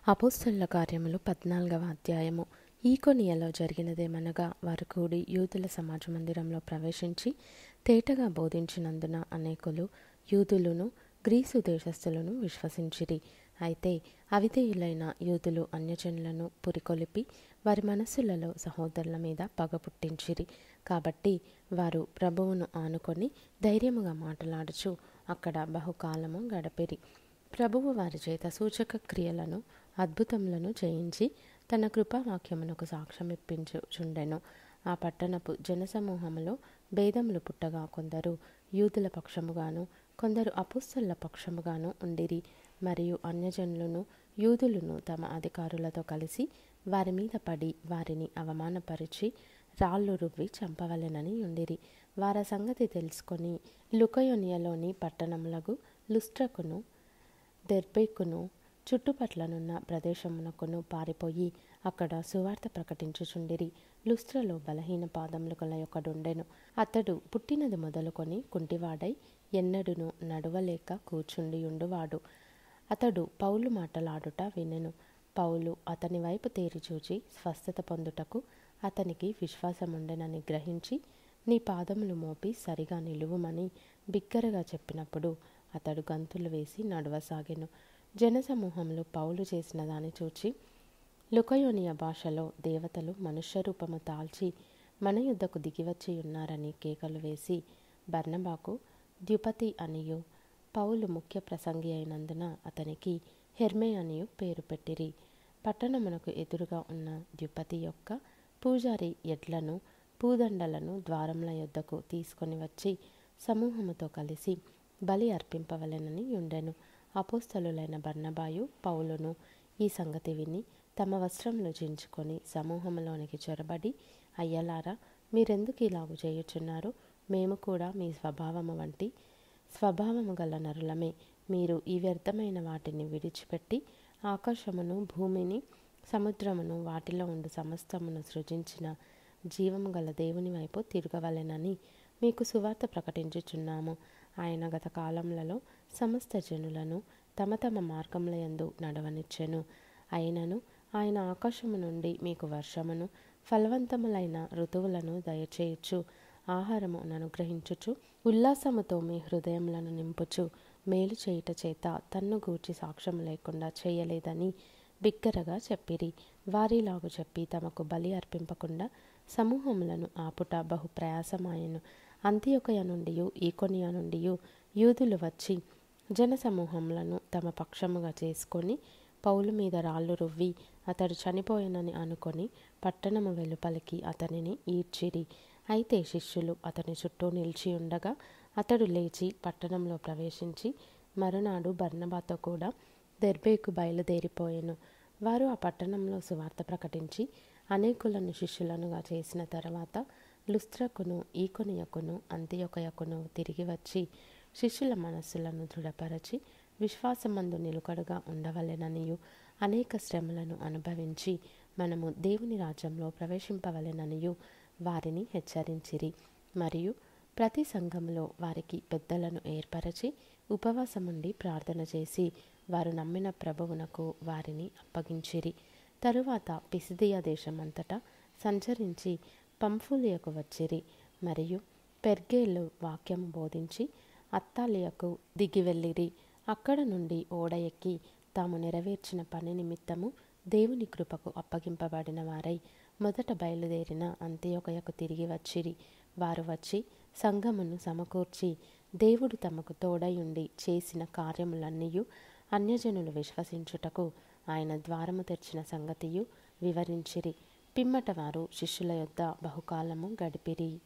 అపోస్తలుల కార్యములు 14వ అధ్యాయము. ఈకొనియలో జరిగినదేమనగా, వారు కూడి యూదుల సమాజ మందిరంలో ప్రవేశించి తేటగా బోధించినందున అనేకులు యూదులను గ్రీసు దేశస్థులను విశ్వసించిరి. అయితే అవిధేయులైన యూదులు అన్యజనులను పురికొలిపి వారి మనస్సులలో సహోదరుల మీద పగ పుట్టించిరి. కాబట్టి వారు ప్రభువును ఆనుకొని ధైర్యముగా మాటలాడుచు అక్కడ బహుకాలము గడిపిరి. ప్రభువు వారి చేత సూచక క్రియలను అద్భుతములను చేయించి తన కృపావాక్యమునకు సాక్ష్యమిప్పించుచుండెను. ఆ పట్టణపు జనసమూహములో భేదములు పుట్టగా కొందరు యూదుల పక్షముగాను కొందరు అపోస్తలుల పక్షముగాను ఉండిరి. మరియు అన్యజనులను యూదులను తమ అధికారులతో కలిసి వారి మీద పడి వారిని అవమానపరిచి రాళ్ళు రువ్వి చంపవలెనని ఉండిరి. వారి సంగతి తెలుసుకొని లుకయోనియలోని పట్టణములకు లుస్త్రకును దెర్బేకును చుట్టుపట్లనున్న ప్రదేశమునకును పారిపోయి అక్కడ సువార్త ప్రకటించుచుండిరి. లుస్త్రలో బలహీన పాదములు గల ఒకడుండెను. అతడు పుట్టినది మొదలుకొని కుంటివాడై ఎన్నడును నడవలేక కూర్చుండియుండువాడు. అతడు పౌలు మాటలాడుట వినెను. పౌలు అతని వైపు తేరి చూచి స్వస్థత పొందుటకు అతనికి విశ్వాసముండెనని గ్రహించి, నీ పాదములు మోపి సరిగా నిలువుమని బిగ్గరగా చెప్పినప్పుడు అతడు గంతులు వేసి నడవసాగెను. జనసమూహంలో పౌలు చేసిన దాన్ని చూచి, లుకయోనియ భాషలో దేవతలు మనుష్య రూపము తాల్చి మన యుద్ధకు దిగివచ్చి ఉన్నారని కేకలు వేసి బర్నబాకు ద్యుపతి అనియు, పౌలు ముఖ్య ప్రసంగి అయినందున అతనికి హెర్మే అనియు పేరు పెట్టిరి. పట్టణమునకు ఎదురుగా ఉన్న ద్యుపతి యొక్క పూజారి ఎడ్లను పూదండలను ద్వారముల యొద్దకు తీసుకొని వచ్చి సమూహముతో కలిసి బలి అర్పింపవలెనని ఉండెను. అపోస్తలులైన బర్నబాయు పౌలును ఈ సంగతి విని తమ వస్త్రములు చించుకొని సమూహములోనికి చొరబడి, అయ్యలారా, మీరెందుకు ఇలాగు చేయుచున్నారు? మేము కూడా మీ స్వభావము వంటి స్వభావము గల నరులమే. మీరు ఈ వ్యర్థమైన వాటిని విడిచిపెట్టి ఆకాశమును భూమిని సముద్రమును వాటిలో ఉండు సమస్తమును సృజించిన జీవము గల దేవుని వైపు తిరగవలెనని మీకు సువార్త ప్రకటించుచున్నాము. ఆయన గత కాలములలో సమస్త జనులను తమ తమ మార్గముల యందు నడవనిచ్చెను. అయినను ఆయన ఆకాశము నుండి మీకు వర్షమును ఫలవంతములైన ఋతువులను దయచేయుచు ఆహారమును అనుగ్రహించుచు ఉల్లాసముతో మీ హృదయములను నింపుచు మేలు చేయుట చేత తన్ను గూర్చి సాక్ష్యము లేకుండా చేయలేదని బిగ్గరగా చెప్పిరి. వారిలాగు చెప్పి తమకు బలి అర్పింపకుండా సమూహములను ఆపుట బహు ప్రయాసమాయెను. అంతియొకయ నుండి ఈకొనియ నుండి యూదులు వచ్చి జనసమూహములను తమ పక్షముగా చేసుకొని పౌలు మీద రాళ్ళు రువ్వి అతడు చనిపోయినని అనుకొని పట్టణము వెలుపలికి అతనిని ఈడ్చిరి. అయితే శిష్యులు అతని చుట్టూ నిలిచి ఉండగా అతడు లేచి పట్టణంలో ప్రవేశించి మరునాడు బర్నబాతో కూడా దెర్బేకు బయలుదేరిపోయెను. వారు ఆ పట్టణంలో సువార్త ప్రకటించి అనేకులను శిష్యులనుగా చేసిన తర్వాత లుస్త్రకును ఈకొనియకును అంతియొకయకును తిరిగి వచ్చి శిష్యుల మనస్సులను దృఢపరచి విశ్వాసమందు నిలుకడగా ఉండవలెననియు అనేక శ్రమలను అనుభవించి మనము దేవుని రాజ్యంలో ప్రవేశింపవలెననియు వారిని హెచ్చరించిరి. మరియు ప్రతి సంఘములో వారికి పెద్దలను ఏర్పరచి ఉపవాసముండి ప్రార్థన చేసి వారు నమ్మిన ప్రభువునకు వారిని అప్పగించిరి. తరువాత పిసిదియా దేశమంతటా సంచరించి పంఫూలియకు వచ్చిరి. మరియు పెర్గేలో వాక్యము బోధించి అత్తాలియకు దిగి వెళ్ళిరి. అక్కడ నుండి ఓడ ఎక్కి తాము నెరవేర్చిన పని నిమిత్తము దేవుని కృపకు అప్పగింపబడిన వారై మొదట బయలుదేరిన అంతియొకయకు తిరిగి వచ్చిరి. వారు వచ్చి సంఘమును సమకూర్చి దేవుడు తమకు తోడయుండి చేసిన కార్యములన్నీయు అన్యజనులు విశ్వసించుటకు ఆయన ద్వారము తెరిచిన సంగతియు వివరించిరి. పిమ్మట వారు శిష్యుల యొద్ద బహుకాలము గడిపిరి.